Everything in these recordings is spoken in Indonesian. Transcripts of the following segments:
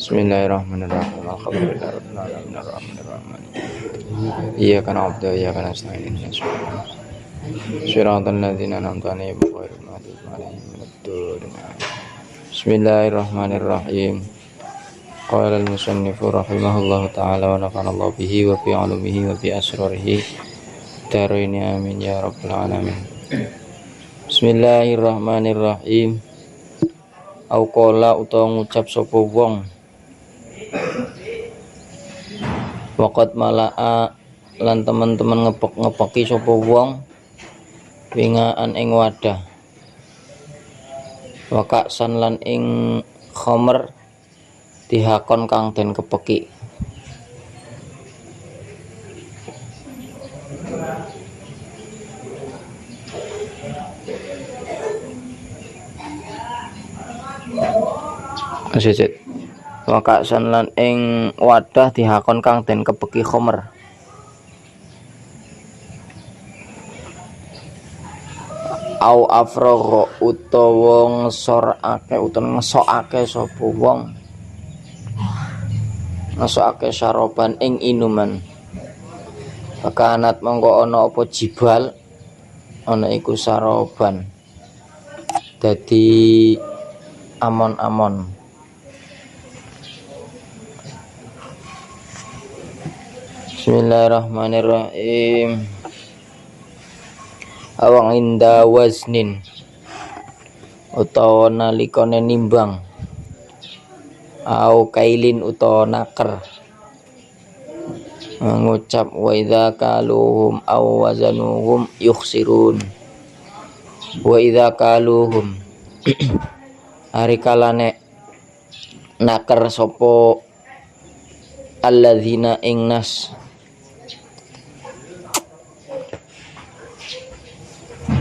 Bismillahirrahmanirrahim. Alhamdulillah rabbil alamin arrahmanir rahim. Iyyaka na'budu wa iyyaka nasta'in. Shiratal ladzina an'amta 'alaihim ghairil maghdubi 'alaihim waladdallin. Bismillahirrahmanirrahim. Qala al-musannifu rahimahullahu ta'ala wa nafa'ana Allah bihi wa bi 'ulumihi wa bi asrarihi darini amin ya rabbal alamin. Bismillahirrahmanirrahim. Au qala utawa ngucap sapa wong waqat mala'a lan teman-teman ngepeki sapa wong wingaan ing wadah wakaksan lan ing khamr dihakon kang den kepeki. Asyik wakaksan lan ing wadah dihakon kang den kepeki khamr. Au afragha utawa ngesorake utawa ngesokake sapa wong ngesokake saroban ing inuman. Pakanat mongko ana apa jibal ana iku saroban dadi amon-amon. Bismillahirrahmanirrahim. Awang inda waznin utawa nalikane nimbang, au kailin utawa naker, ngucap wa idza kaluhum aw wazanuhum yukhsirun. Wa idza kaluhum hari kalane naker sapa alladzina ing nas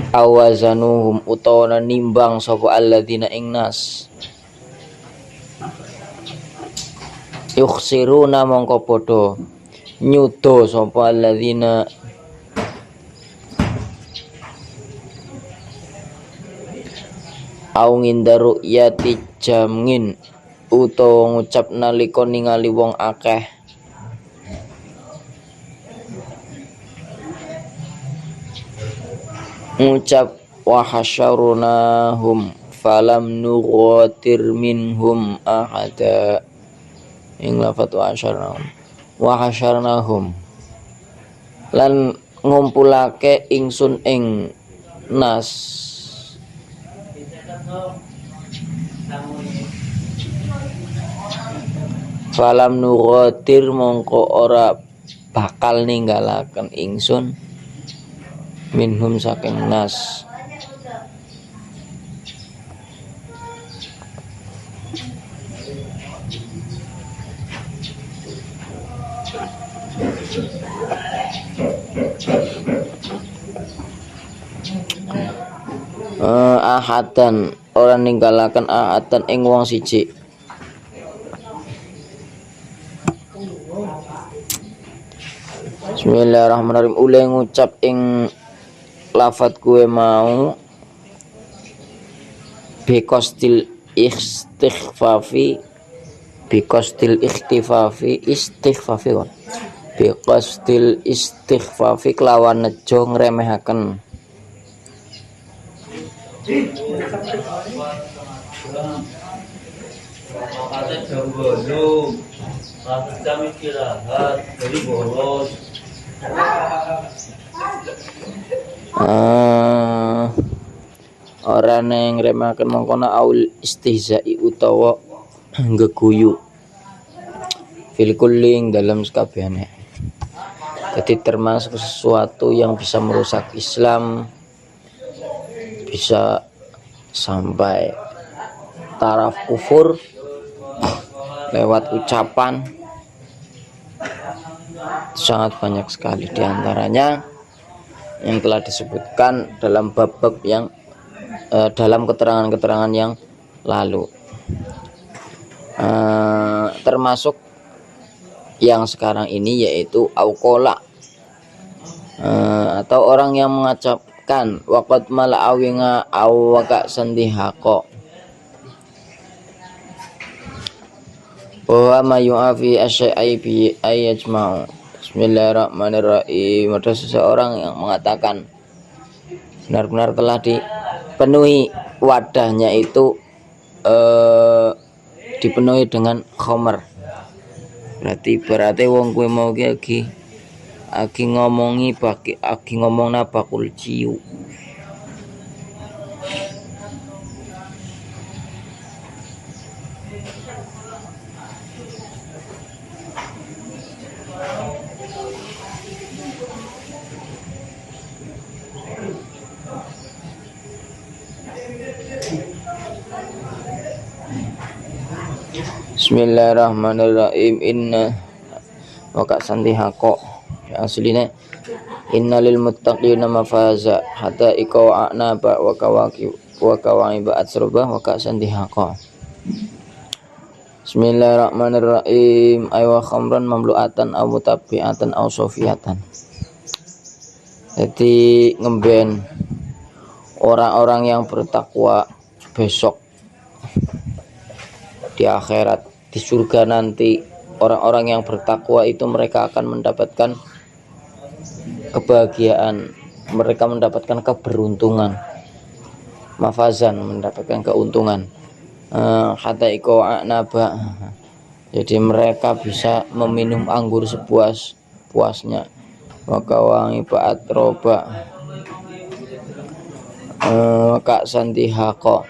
awazanuhum utawa nimbang sapa alladzina ing nas yukhsiruna mongko padha nyuda sapa alladzina au ngindaru yati jamngin utawa ngucap nalika ningali wong akeh ngucap wa hasyarunahum falam nughatir minhum ahada. Ing lafat wa hasyarnahum lan ngumpulake ingsun ing nas falam nughatir mongko ora bakal ninggalaken ingsun minhum saking nas. Ahadan orang ninggalaken ahadan ing wong siji. Bismillahirrahmanirrahim. Ule ngucap ing lafat gue mau bikostil istighfafi istighfafi kon bikostil istighfafi kelawan nejo ngremehaken ora neng remaken mongkona aul istihza'i utawa geguyu fil kulling dalam sekabehane. Jadi termasuk sesuatu yang bisa merusak Islam, bisa sampai taraf kufur lewat ucapan, sangat banyak sekali diantaranya yang telah disebutkan dalam bab-bab yang dalam keterangan-keterangan yang lalu, termasuk yang sekarang ini yaitu auqola, atau orang yang mengucapkan waqat mala'awinga awaka sendihako wa ma yu'afi asyai bi ayajma'u. Bismillahirrahmanirrahim. Ada seseorang yang mengatakan benar-benar telah dipenuhi wadahnya itu dipenuhi dengan khamar. Berarti wong kuwi mau ki agi ngomongna bakul ciu. Bismillahirrahmanirrahim. Inna waka santihako aslinya innalil muttaqina mafaza hatta iqau a'naba wa kawa'iba atsruba waka santihako. Bismillahirrahmanirrahim. Aywa khamran mamlu'atan aw mutabi'atan aw sofiyatan. Jadi ngemben orang-orang yang bertakwa besok di akhirat, di surga nanti, orang-orang yang bertakwa itu mereka akan mendapatkan kebahagiaan, mereka mendapatkan keberuntungan, mafazan, mendapatkan keuntungan. Hatta iko a'naba, jadi mereka bisa meminum anggur sepuas-puasnya. Wakawangi ba'at roba, kak santihako,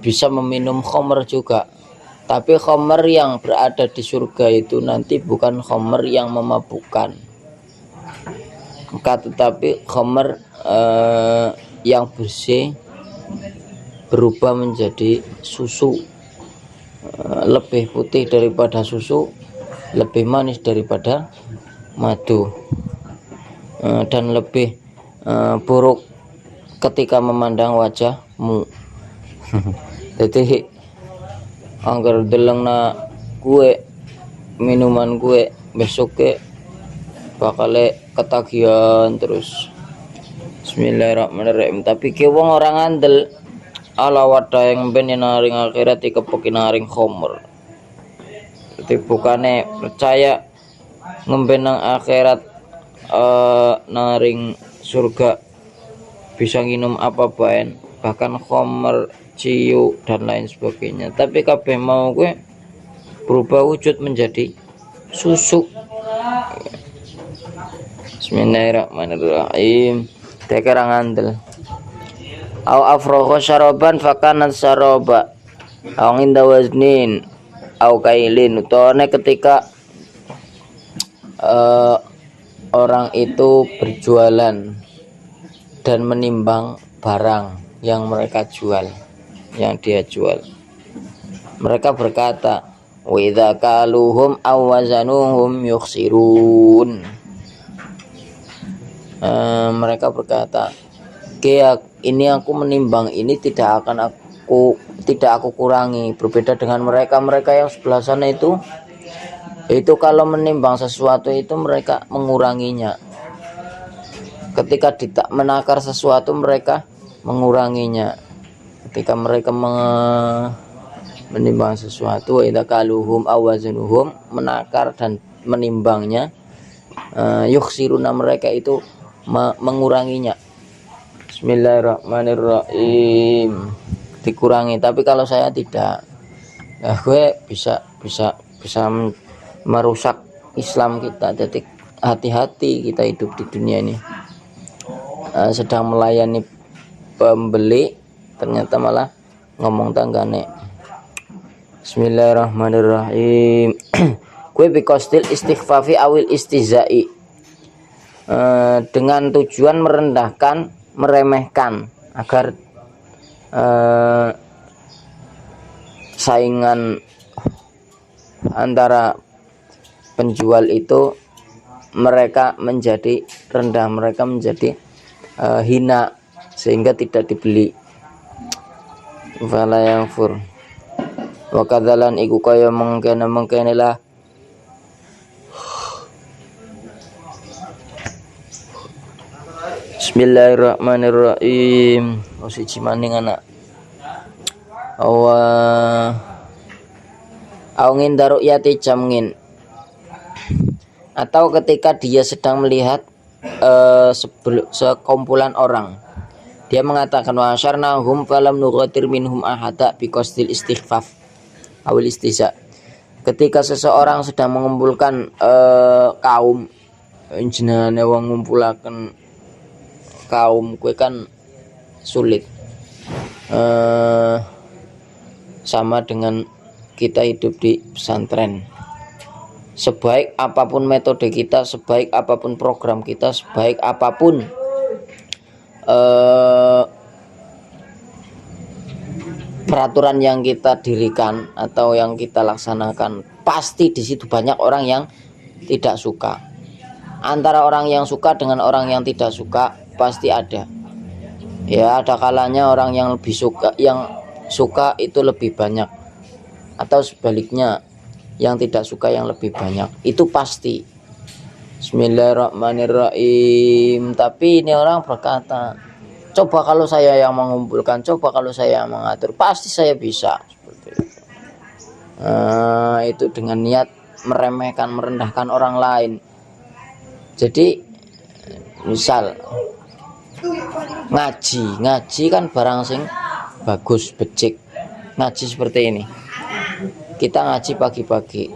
bisa meminum khamr juga. Tapi khamr yang berada di surga itu nanti bukan khamr yang memabukkan, tetapi khamr yang bersih, berubah menjadi susu, lebih putih daripada susu, lebih manis daripada madu, dan lebih buruk ketika memandang wajahmu. Jadi anggar delengna kue minuman kue besok ke bakal ketagihan terus. Bismillahirrahmanirrahim. Tapi ke wong orang andel ala wadah yang ben naring akhirat kepokin naring khamr. Jadi bukane percaya ngemben nang akhirat naring surga bisa nginum apa baen, bahkan khamr, ciu dan lain sebagainya. Tapi kabeh mau gue berubah wujud menjadi susu. Bismillahirrahmanirrahim. Tekerang andel. Au afroho syaraban fakanat syaraba. Au inda waznin au kailin. Utone ketika orang itu berjualan dan menimbang barang yang mereka jual, yang dia jual, mereka berkata, wa idza kaluhum aw wazanuhum yukhsirun. Mereka berkata, ini aku menimbang ini tidak aku kurangi. Berbeda dengan mereka yang sebelah sana itu kalau menimbang sesuatu itu mereka menguranginya. Ketika menakar sesuatu mereka menguranginya. Ketika mereka menimbang sesuatu, idza kaluhum aw wazanuhum, menakar dan menimbangnya, yukhsiruna, mereka itu menguranginya. Bismillahirrahmanirrahim. Dikurangi. Tapi kalau saya tidak, gue bisa merusak Islam kita. Jadi hati-hati kita hidup di dunia ini. Sedang melayani pembeli ternyata malah ngomong tanggane. Bismillahirrahmanirrahim. Kue bikostil istighfafi awil istizai, dengan tujuan merendahkan, meremehkan, agar saingan antara penjual itu mereka menjadi rendah, mereka menjadi hina, sehingga tidak dibeli. Fala yangfur wa kadzalan iku kaya mengkene lah. Bismillahirrahmanirrahim. Siji maning anak Au nginda ru'yati jamngin, atau ketika dia sedang melihat sekumpulan orang, dia mengatakan wa asyarnahum falam nughatir minhum ahada biqasdil istighfaf awil istihza. Ketika seseorang sedang mengumpulkan kaum, jenenge wong ngumpulaken kaum kue kan sulit, sama dengan kita hidup di pesantren. Sebaik apapun metode kita, sebaik apapun program kita, sebaik apapun peraturan yang kita dirikan atau yang kita laksanakan, pasti di situ banyak orang yang tidak suka. Antara orang yang suka dengan orang yang tidak suka pasti ada. Ya, ada kalanya orang yang lebih suka, yang suka itu lebih banyak, atau sebaliknya yang tidak suka yang lebih banyak, itu pasti. Bismillahirrahmanirrahim. Tapi ini orang berkata, coba kalau saya yang mengumpulkan, coba kalau saya yang mengatur, pasti saya bisa. Seperti itu. Itu dengan niat meremehkan, merendahkan orang lain. Jadi misal ngaji kan barang sing bagus, becik. Ngaji seperti ini, kita ngaji pagi-pagi,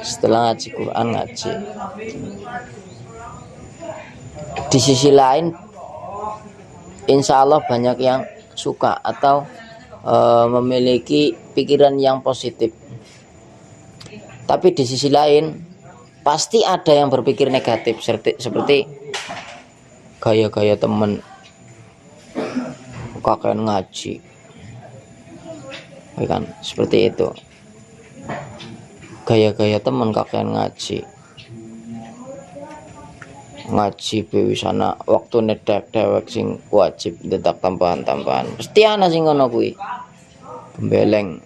setelah ngaji Quran ngaji. Di sisi lain insya Allah banyak yang suka atau memiliki pikiran yang positif. Tapi di sisi lain pasti ada yang berpikir negatif, seperti gaya-gaya temen kakek ngaji, kan seperti itu. Gaya-gaya temen kakek ngaji bewisana waktu nedek dewek sing wajib detak tambahan-tambahan, mesti ana sing ngono kuwi, gembeleng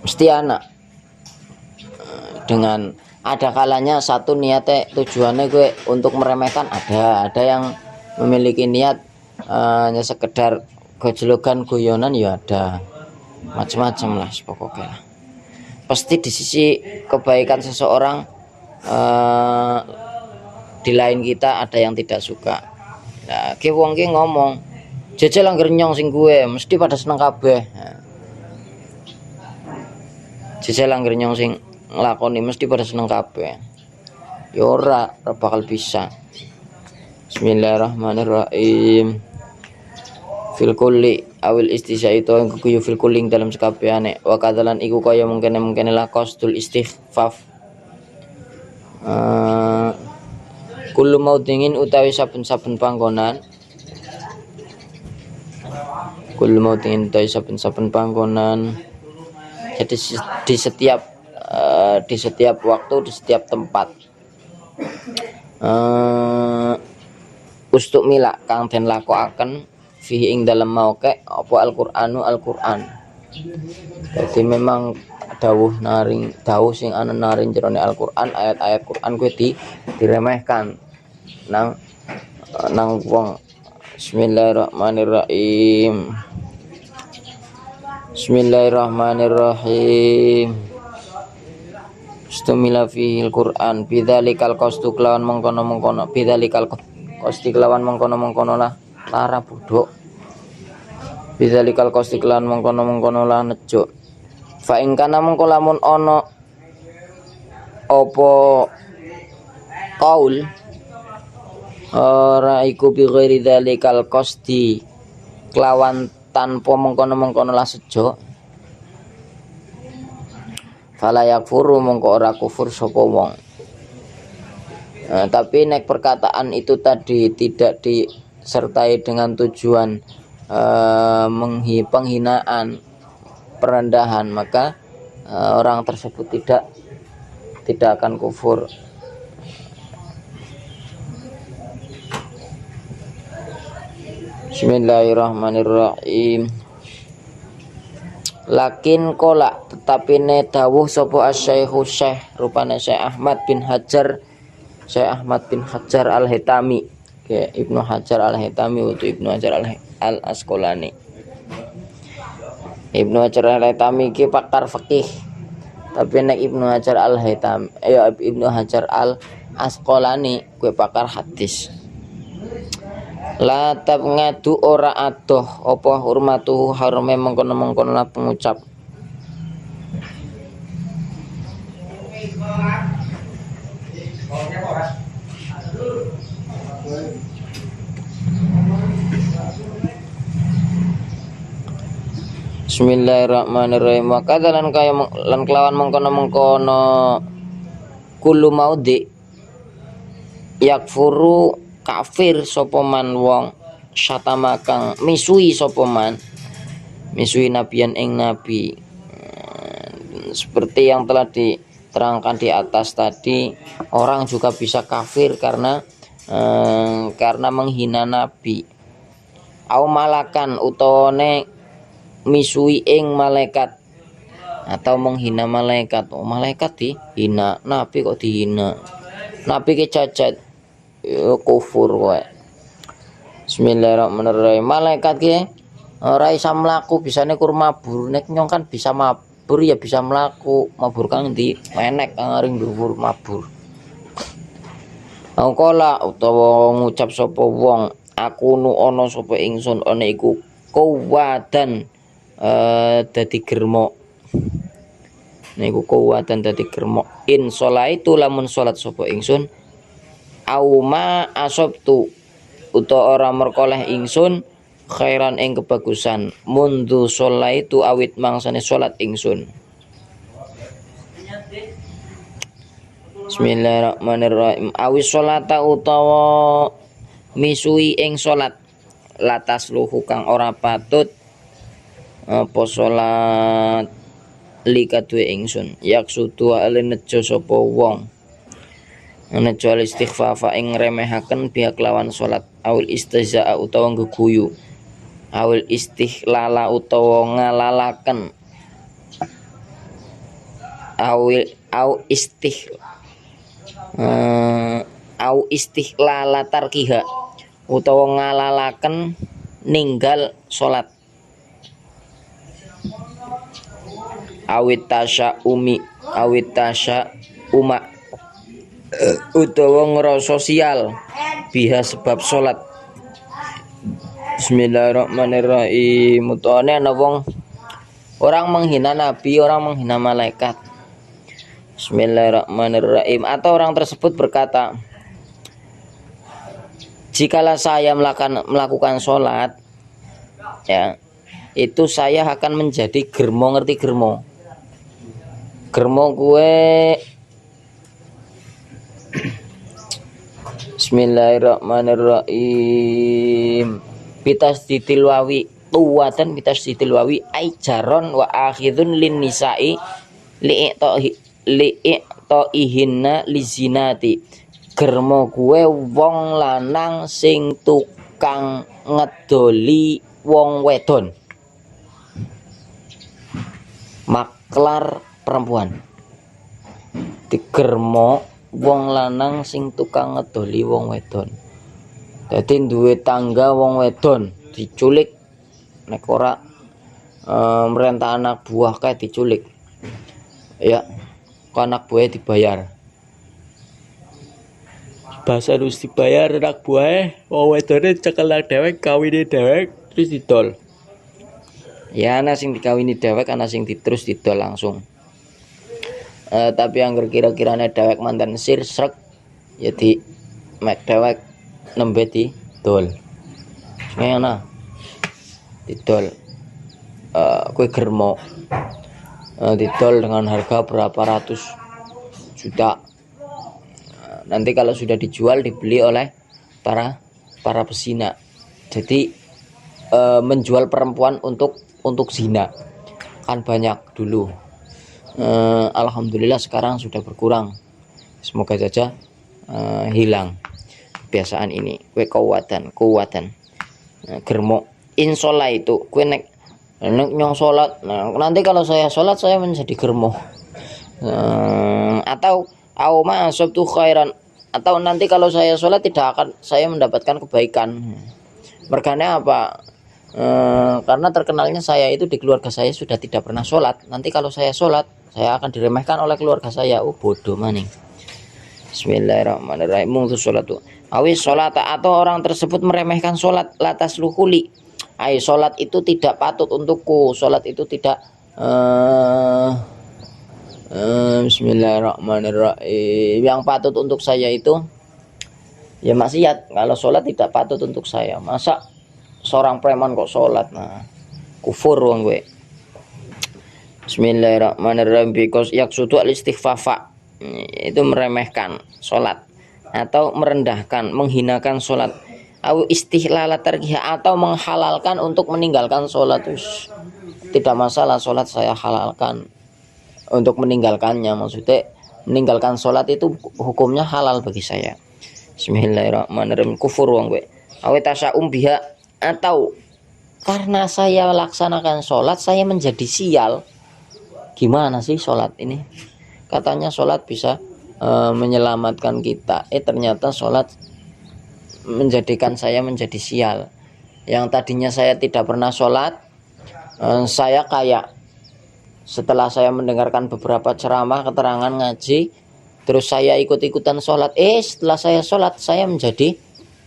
mesti ana. Dengan ada kalanya satu niatnya tujuannya gue untuk meremehkan, ada yang memiliki niat hanya sekedar gojlogan guyonan, ya ada macam-macam lah pokoknya lah. Pasti di sisi kebaikan seseorang, di lain kita ada yang tidak suka. Nah, ki wong ki ngomong, jajal angger nyong sing gue, mesti pada seneng kabeh. Jajal angger nyong sing nglakoni mesti pada seneng kabeh. Ya ora bakal bisa. Bismillahirrahmanirrahim. Fil kulli awil istisya itu yang kuyu fil kulling dalam sekabehane, wa kadzalan iku kaya mungkin lah qasdul istighfaf. Kullu maudingin utawi saben-saben panggonan, kullu maudingin utawi saben-saben panggonan. Jadi di setiap waktu, di setiap tempat, ustuk mila kang den lakokaken fihi ing dalem mauke apa Al-Qur'an. Jadi memang dawuh sing ana naring jerone Al-Qur'an, ayat-ayat Qur'an kuwi diremehkan nang wong. Bismillahirrahmanirrahim. Istumila fihil Qur'an bidzalikal qasdu kelawan mengkono-mengkono, bidzalikal qasdi kelawan mengkono-mengkono lah lara budok, bidzalikal qasdi kelawan mengkono-mengkono lah nejo. Fa ing kana mengko lamun ana apa qaul ora iku bi ghairi dzalikal qasdi kelawan tanpa mengkono-mengkono lah sejo, fala yakfuru mongko ora kufur sapa wong. Tapi nek perkataan itu tadi tidak disertai dengan tujuan penghinaan, perendahan, maka orang tersebut tidak akan kufur. Bismillahirrahmanirrahim. Lakin kola tetapi ne dawuh sapa asy-syaikhu syekh rupane Syekh Ahmad bin Hajar Al-Hitami, ke Ibnu Hajar Al-Hitami atau Ibnu Hajar Al-Asqalani. Ibnu Hajar Al-Haytami ki pakar fikih. Tapi nek Ibnu Hajar Al-Haytami Ibnu Hajar Al-Asqalani kuwi pakar hadis. La tabngadu ora adoh apa hurmatuhu harume mengkono-mengkono la pengucap. Bismillahirrahmanirrahim. Wa kadzalan kaya lan kelawan mengkono-mengkono kullu maudi yakfuru kafir sapa man wong syatama kang misui sapa man misui nabiyan ing nabi. Seperti yang telah diterangkan di atas tadi, orang juga bisa kafir karena menghina nabi. Au malakan utawane misui ing malaikat atau menghina malaikat. Oh, malaikat dihina, nabi kok dihina, nabi ke cacat, kufur wae. Bismillahirrahmanirrahim. Malaikat ki ora isa mlaku, bisane kur mabur. Nek nyong kan bisa mabur ya bisa mlaku. Mabur kang ndi? Menek kang aring dhuwur mabur. Angkola utawa ngucap sapa wong, aku nu ana sapa ingsun ana iku kuwatan dadi germo. Niku kuwatan dadi germo. In sholaitu lamun salat sapa ingsun auma asabtu utawa ora merkoleh ingsun khairan ing kebagusan mundu sholaitu awit mangsane salat ingsun. Bismillahirrahmanirrahim. Awis sholata utawa misui ing salat latas luhu kang ora patut apa salat likadue ingsun yaksudu ale nejo sapa wong nejo istighfafa ing remehaken pihak lawan salat awil istihza'a utawa geguyu awil istihlala utawa ngalalaken au istihlala tarkiha utawa ngalalaken ninggal salat awit tasya uma utawa ngrasa sial biha sebab salat. Bismillahirrahmanirrahim. Utawane ana wong orang menghina nabi, orang menghina malaikat. Bismillahirrahmanirrahim. Atau orang tersebut berkata, jikalau saya melakukan sholat, ya, itu saya akan menjadi germo. Ngerti germo? Germo gue. Bismillahirrahmanirrahim. Bitasdidil wawi tuwatan bitasdidil wawi aijaron wa akhidun lin nisa'i li'to'ihinna lizinati. Germo gue wong lanang sing tukang ngedoli wong wedon, maklar perempuan. Digermo wong lanang sing tukang ngedoli wong wedon. Dadi duwe tangga wong wedon diculik, nek ora merentah anak buah kae diculik. Ya, kok anak buahnya dibayar. Bahasa harus dibayar anak buahnya, wong wedone cekel dhewek, kawine dhewek terus didol. Ya ana sing dikawini dhewek, ana sing terus didol langsung. Tapi yang kira-kirane dhewek mantan sirek ya di mek dhewek nembe didol. Ngene didol. Kue germo didol dengan harga berapa ratus juta. Nanti kalau sudah dijual dibeli oleh para pesina. Jadi menjual perempuan untuk zina kan banyak dulu. Alhamdulillah sekarang sudah berkurang. Semoga saja hilang kebiasaan ini. Kue kuwatan germo insola itu kue nek nyong sholat. Nah, nanti kalau saya sholat saya menjadi germo. Atau auma asabtu khairan, atau nanti kalau saya sholat tidak akan saya mendapatkan kebaikan. Mergane apa? Karena terkenalnya saya itu di keluarga saya sudah tidak pernah sholat. Nanti kalau saya sholat, saya akan diremehkan oleh keluarga saya. Oh bodoh maning. Bismillahirrahmanirrahim. Mungtu sholatu awis sholat, atau orang tersebut meremehkan sholat, latas luhuli. Sholat itu tidak patut untukku. Sholat itu tidak Bismillahirrahmanirrahim. Yang patut untuk saya itu ya maksiat. Kalau sholat tidak patut untuk saya. Masa seorang preman kok sholat? Nah, kufur wong gue. Bismillahirrahmanirrahim. Because yaksudu al-istighfafa, itu meremehkan sholat atau merendahkan, menghinakan sholat. Au istihlala tarkiha, atau menghalalkan untuk meninggalkan sholat. Tidak masalah sholat saya halalkan untuk meninggalkannya, maksudnya meninggalkan sholat itu hukumnya halal bagi saya. Bismillahirrahmanirrahim. Kufur wong gue. Awet tasya'um biha, atau karena saya laksanakan sholat saya menjadi sial. Gimana sih sholat ini? Katanya sholat bisa menyelamatkan kita. Ternyata sholat menjadikan saya menjadi sial. Yang tadinya saya tidak pernah sholat, saya kayak setelah saya mendengarkan beberapa ceramah, keterangan ngaji, terus saya ikut-ikutan sholat. Setelah saya sholat, saya menjadi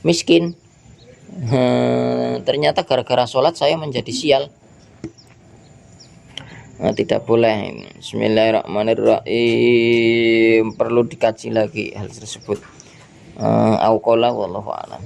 miskin. Ternyata gara-gara sholat saya menjadi sial. Nah, tidak boleh. Bismillahirrahmanirrahim. Perlu dikaji lagi hal tersebut. Auqala wallahu a'lam.